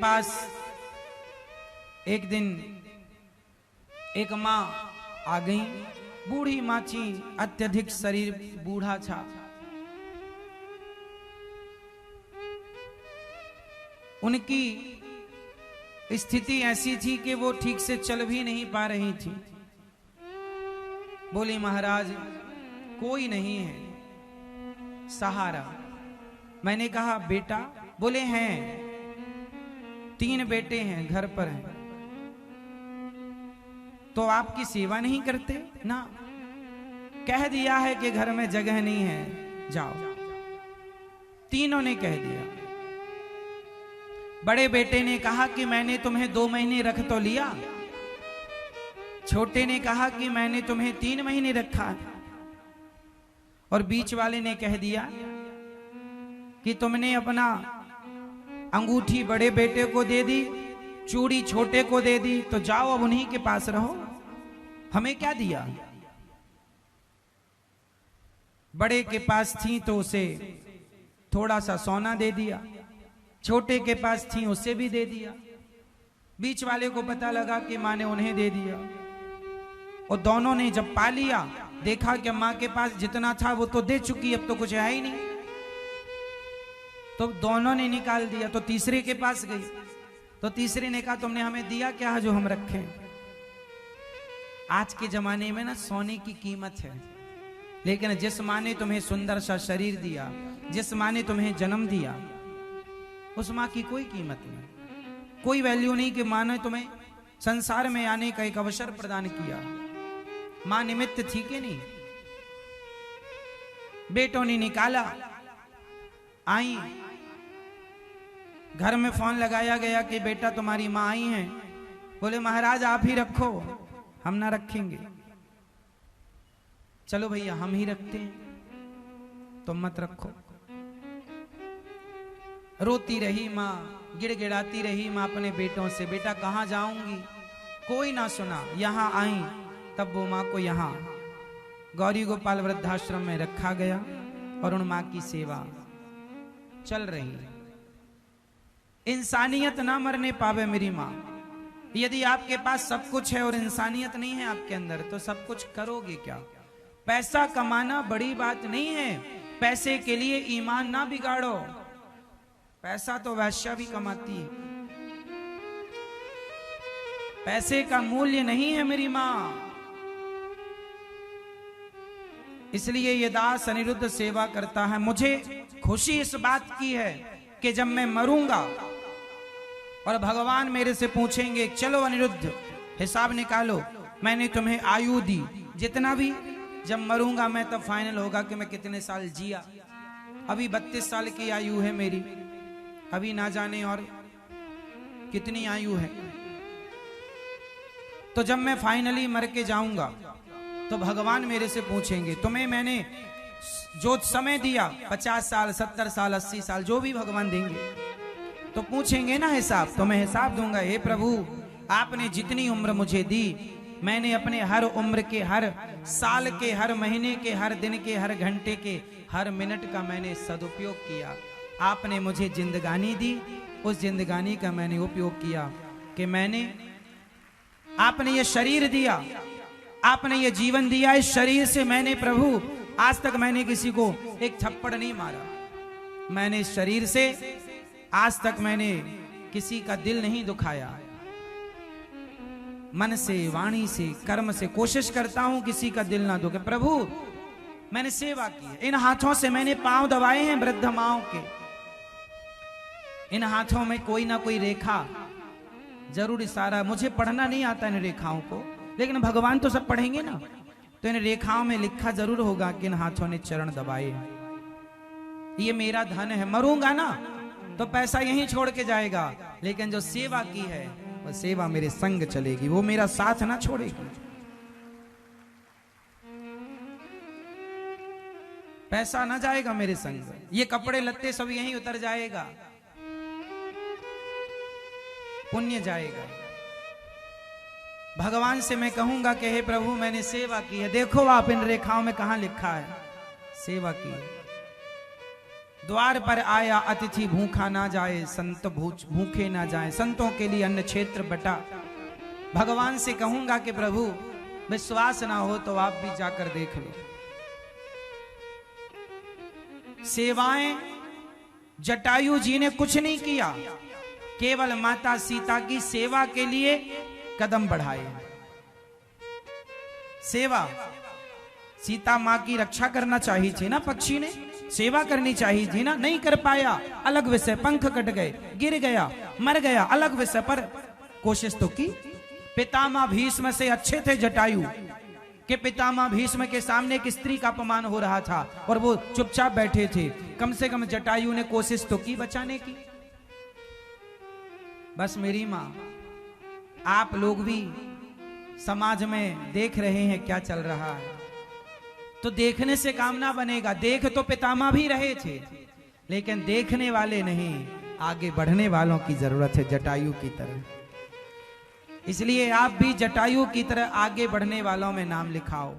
पास एक दिन एक माँ आ गई, बूढ़ी माची, अत्यधिक शरीर बूढ़ा था। उनकी स्थिति ऐसी थी कि वो ठीक से चल भी नहीं पा रही थी। बोली महाराज कोई नहीं है सहारा। मैंने कहा बेटा? बोले हैं, 3 बेटे हैं, घर पर हैं। तो आपकी सेवा नहीं करते ना? कह दिया है कि घर में जगह नहीं है, जाओ। तीनों ने कह दिया। बड़े बेटे ने कहा कि मैंने तुम्हें 2 महीने रख तो लिया। छोटे ने कहा कि मैंने तुम्हें 3 महीने रखा। और बीच वाले ने कह दिया कि तुमने अपना अंगूठी बड़े बेटे को दे दी, चूड़ी छोटे को दे दी, तो जाओ अब उन्हीं के पास रहो, हमें क्या दिया। बड़े के पास थी तो उसे थोड़ा सा सोना दे दिया, छोटे के पास थी उसे भी दे दिया। बीच वाले को पता लगा कि माँ ने उन्हें दे दिया, और दोनों ने जब पा लिया, देखा कि माँ के पास जितना था वो तो दे चुकी, अब तो कुछ है ही नहीं। तो दोनों ने निकाल दिया। तो तीसरे के पास गई, तो तीसरे ने कहा तुमने हमें दिया क्या है जो हम रखें। आज के जमाने में ना सोने की कीमत है, लेकिन जिस माँ ने तुम्हें सुंदर सा शरीर दिया, जिस माँ ने तुम्हें जन्म दिया, उस माँ की कोई कीमत नहीं, कोई वैल्यू नहीं कि माँ ने तुम्हें संसार में आने का एक अवसर प्रदान किया। माँ निमित्त थी कि नहीं? बेटों ने निकाला, आई, घर में फोन लगाया गया कि बेटा तुम्हारी माँ आई हैं। बोले महाराज आप ही रखो, हम ना रखेंगे। चलो भैया हम ही रखते हैं, तुम मत रखो। रोती रही माँ, गिड़गिड़ाती रही माँ अपने बेटों से, बेटा कहाँ जाऊंगी। कोई ना सुना। यहां आई तब वो माँ को यहां गौरी गोपाल वृद्धाश्रम में रखा गया, और उन माँ की सेवा चल रही है। इंसानियत ना मरने पावे मेरी माँ। यदि आपके पास सब कुछ है और इंसानियत नहीं है आपके अंदर, तो सब कुछ करोगे क्या? पैसा कमाना बड़ी बात नहीं है, पैसे के लिए ईमान ना बिगाड़ो। पैसा तो वैश्या भी कमाती है, पैसे का मूल्य नहीं है मेरी माँ। इसलिए ये दास अनिरुद्ध सेवा करता है। मुझे खुशी इस बात की है कि जब मैं मरूंगा और भगवान मेरे से पूछेंगे चलो अनिरुद्ध हिसाब निकालो, मैंने तुम्हें आयु दी, जितना भी, जब मरूंगा मैं तब फाइनल होगा कि मैं कितने साल जिया। अभी 32 साल की आयु है मेरी, अभी ना जाने और कितनी आयु है। तो जब मैं फाइनली मर के जाऊंगा तो भगवान मेरे से पूछेंगे तुम्हें मैंने जो समय दिया, 50 साल, 70 साल, 80 साल, जो भी भगवान देंगे, तो पूछेंगे ना हिसाब। तो मैं हिसाब दूंगा, हे प्रभु आपने जितनी उम्र मुझे दी, मैंने अपने हर उम्र के, हर साल के, हर महीने के, हर दिन के, हर घंटे के, हर मिनट का मैंने सदुपयोग किया। आपने मुझे जिंदगानी दी, उस जिंदगानी का मैंने उपयोग किया कि मैंने, आपने ये शरीर दिया, आपने ये जीवन दिया, इस शरीर से मैंने प्रभु आज तक मैंने किसी को एक थप्पड़ नहीं मारा। मैंने इस शरीर से आज तक मैंने किसी का दिल नहीं दुखाया। मन से, वाणी से, कर्म से कोशिश करता हूं किसी का दिल ना दुखे। प्रभु मैंने सेवा की है, इन हाथों से मैंने पांव दबाए हैं वृद्ध माओं के। इन हाथों में कोई ना कोई रेखा जरूर इशारा, मुझे पढ़ना नहीं आता इन रेखाओं को, लेकिन भगवान तो सब पढ़ेंगे ना, तो इन रेखाओं में लिखा जरूर होगा कि इन हाथों ने चरण दबाए। ये मेरा धन है, मरूंगा ना तो पैसा यहीं छोड़ के जाएगा, लेकिन जो सेवा की है वो सेवा मेरे संग चलेगी, वो मेरा साथ ना छोड़ेगी। पैसा ना जाएगा मेरे संग, ये कपड़े लत्ते सब यहीं उतर जाएगा, पुण्य जाएगा। भगवान से मैं कहूंगा कि हे प्रभु मैंने सेवा की है, देखो आप इन रेखाओं में कहां लिखा है सेवा की है। द्वार पर आया अतिथि भूखा ना जाए, संत भूखे ना जाए। संतों के लिए अन्न क्षेत्र बटा। भगवान से कहूंगा कि प्रभु विश्वास ना हो तो आप भी जाकर देख लो। सेवाएं जटायु जी ने कुछ नहीं किया, केवल माता सीता की सेवा के लिए कदम बढ़ाए। सेवा, सीता मां की रक्षा करना चाहिए थी ना, पक्षी ने सेवा करनी चाहिए थी ना, नहीं कर पाया, अलग विषय। पंख कट गए, गिर गया, मर गया, अलग विषय, पर कोशिश तो की। पितामह भीष्म से अच्छे थे जटायु कि पितामह भीष्म के सामने एक स्त्री का अपमान हो रहा था और वो चुपचाप बैठे थे। कम से कम जटायु ने कोशिश तो की बचाने की। बस मेरी मां, आप लोग भी समाज में देख रहे हैं क्या चल रहा है, तो देखने से काम ना बनेगा। देख तो पितामह भी रहे थे, लेकिन देखने वाले नहीं, आगे बढ़ने वालों की जरूरत है, जटायु की तरह। इसलिए आप भी जटायु की तरह आगे बढ़ने वालों में नाम लिखाओ।